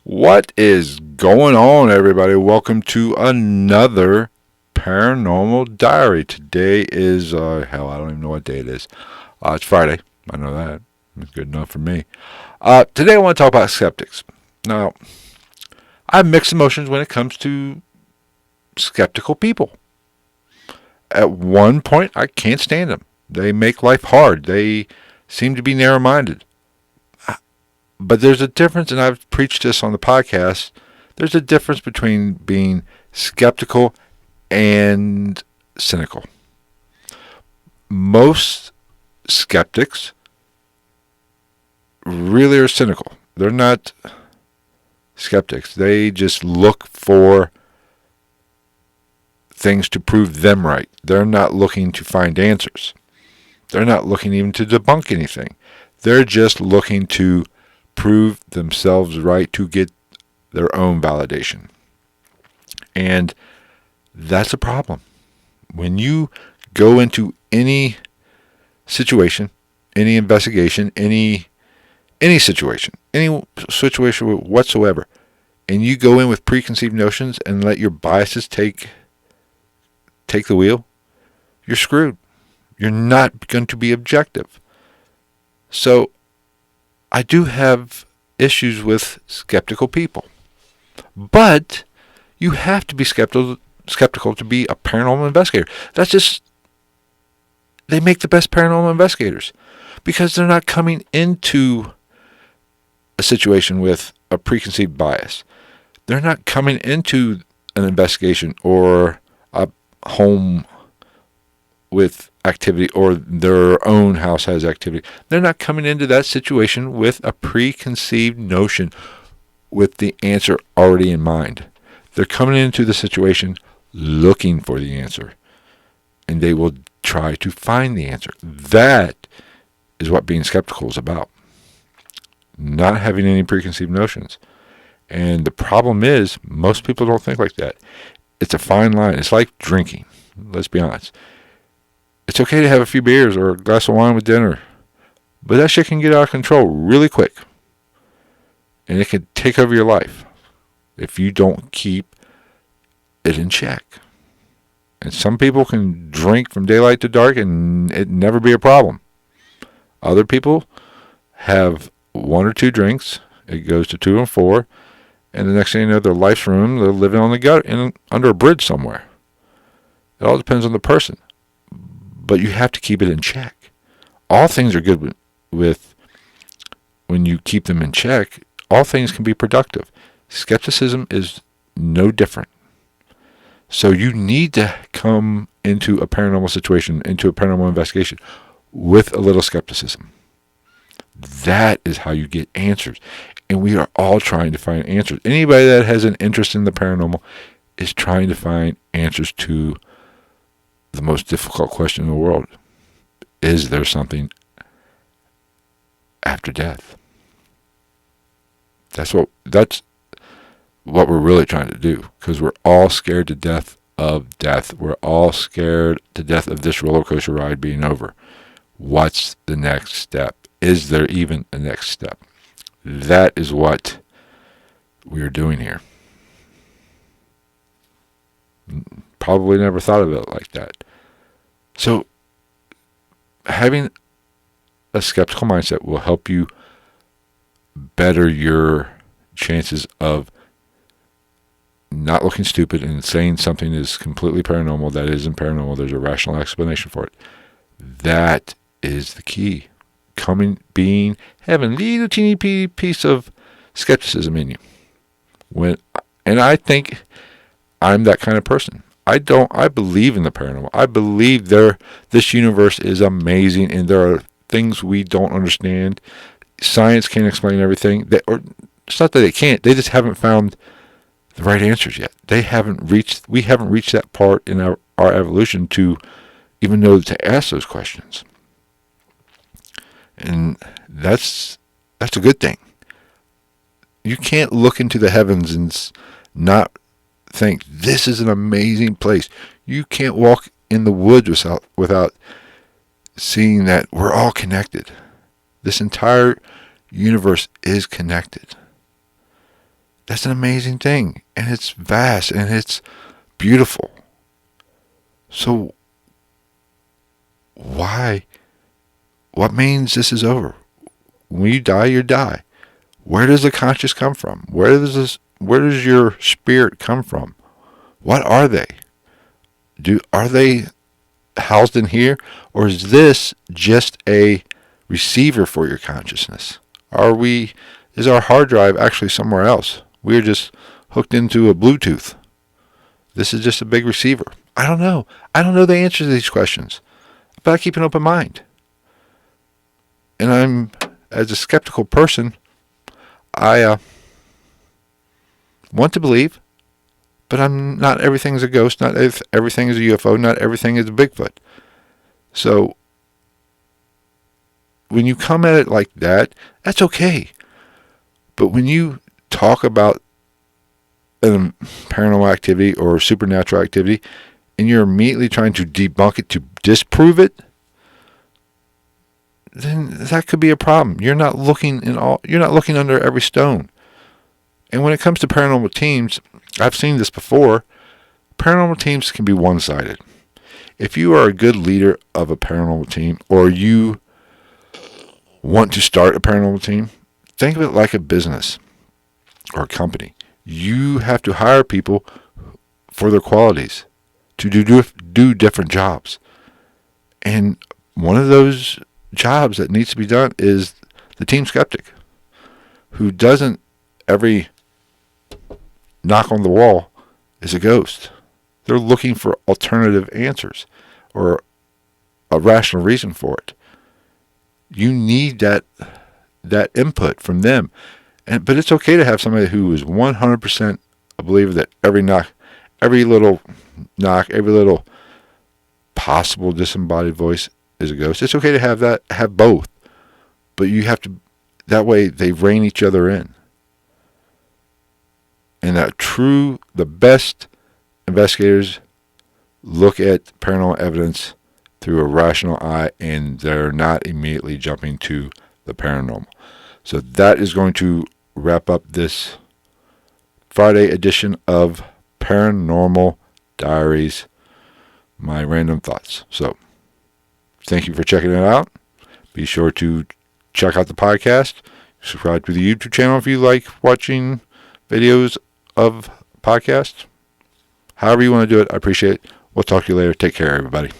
What is going on, everybody? Welcome to another Paranormal Diary. Today is, I don't even know what day it is. It's Friday. I know that. It's good enough for me. Today I want to talk about skeptics. Now, I have mixed emotions when it comes to skeptical people. At one point, I can't stand them. They make life hard. They seem to be narrow-minded. But there's a difference, and I've preached this on the podcast. There's a difference between being skeptical and cynical. Most skeptics really are cynical. They're not skeptics. They just look for things to prove them right. They're not looking to find answers. They're not looking even to debunk anything. They're just looking to prove themselves right to get their own validation. And that's a problem. When you go into any situation, any investigation, any situation whatsoever, and you go in with preconceived notions and let your biases take the wheel, you're screwed. You're not going to be objective. So I do have issues with skeptical people. But you have to be skeptical to be a paranormal investigator. They make the best paranormal investigators because they're not coming into a situation with a preconceived bias. They're not coming into an investigation or a home with activity or their own house has activity. They're not coming into that situation with a preconceived notion with the answer already in mind. They're coming into the situation looking for the answer, and they will try to find the answer. That is what being skeptical is about. Not having any preconceived notions. And the problem is, most people don't think like that. It's a fine line. It's like drinking. Let's be honest. It's okay to have a few beers or a glass of wine with dinner, but that shit can get out of control really quick. And it can take over your life if you don't keep it in check. And some people can drink from daylight to dark and it never be a problem. Other people have one or two drinks, it goes to 2 and 4, and the next thing you know, their life's ruined. They're living on the gutter, under a bridge somewhere. It all depends on the person. But you have to keep it in check. All things are good with when you keep them in check. All things can be productive. Skepticism is no different. So you need to come into a paranormal situation, into a paranormal investigation, with a little skepticism. That is how you get answers. And we are all trying to find answers. Anybody that has an interest in the paranormal is trying to find answers to the most difficult question in the world. Is there something after death? That's what we're really trying to do, because we're all scared to death of death. We're all scared to death of this roller coaster ride being over. What's the next step? Is there even a next step? That is what we are doing here. Probably never thought of it like that. So, having a skeptical mindset will help you better your chances of not looking stupid and saying something is completely paranormal that isn't paranormal. There's a rational explanation for it. That is the key. Having a little teeny piece of skepticism in you. And I think I'm that kind of person. I believe in the paranormal. I believe this universe is amazing and there are things we don't understand. Science can't explain everything. It's not that they can't. They just haven't found the right answers yet. We haven't reached that part in our evolution to even know to ask those questions. And that's a good thing. You can't look into the heavens and not think this is an amazing place. You can't walk in the woods without seeing that we're all connected. This entire universe is connected. That's an amazing thing, and it's vast, and it's beautiful. So why? What means this is over? When you die, you die. Where does the conscious come from? Where does your spirit come from? What are they? Are they housed in here, or is this just a receiver for your consciousness? Is our hard drive actually somewhere else? We're just hooked into a Bluetooth. This is just a big receiver. I don't know. I don't know the answer to these questions, but I keep an open mind. And as a skeptical person, I want to believe, but not everything is a ghost, not everything is a UFO, not everything is a Bigfoot. So when you come at it like that, that's okay. But when you talk about paranormal activity or supernatural activity, and you're immediately trying to debunk it to disprove it, then that could be a problem. You're not looking under every stone. And when it comes to paranormal teams, I've seen this before. Paranormal teams can be one-sided. If you are a good leader of a paranormal team, or you want to start a paranormal team, think of it like a business or a company. You have to hire people for their qualities to do different jobs. And one of those jobs that needs to be done is the team skeptic, who doesn't every knock on the wall is a ghost. They're looking for alternative answers or a rational reason for it. You need that input from them. But it's okay to have somebody who is 100% a believer that every little knock, every little possible disembodied voice is a ghost. It's okay to have both. But you have to, that way they rein each other in. And the best investigators look at paranormal evidence through a rational eye, and they're not immediately jumping to the paranormal. So that is going to wrap up this Friday edition of Paranormal Diaries, my random thoughts. So thank you for checking it out. Be sure to check out the podcast. Subscribe to the YouTube channel if you like watching videos of podcasts. However you want to do it, I appreciate it. We'll talk to you later. Take care, everybody.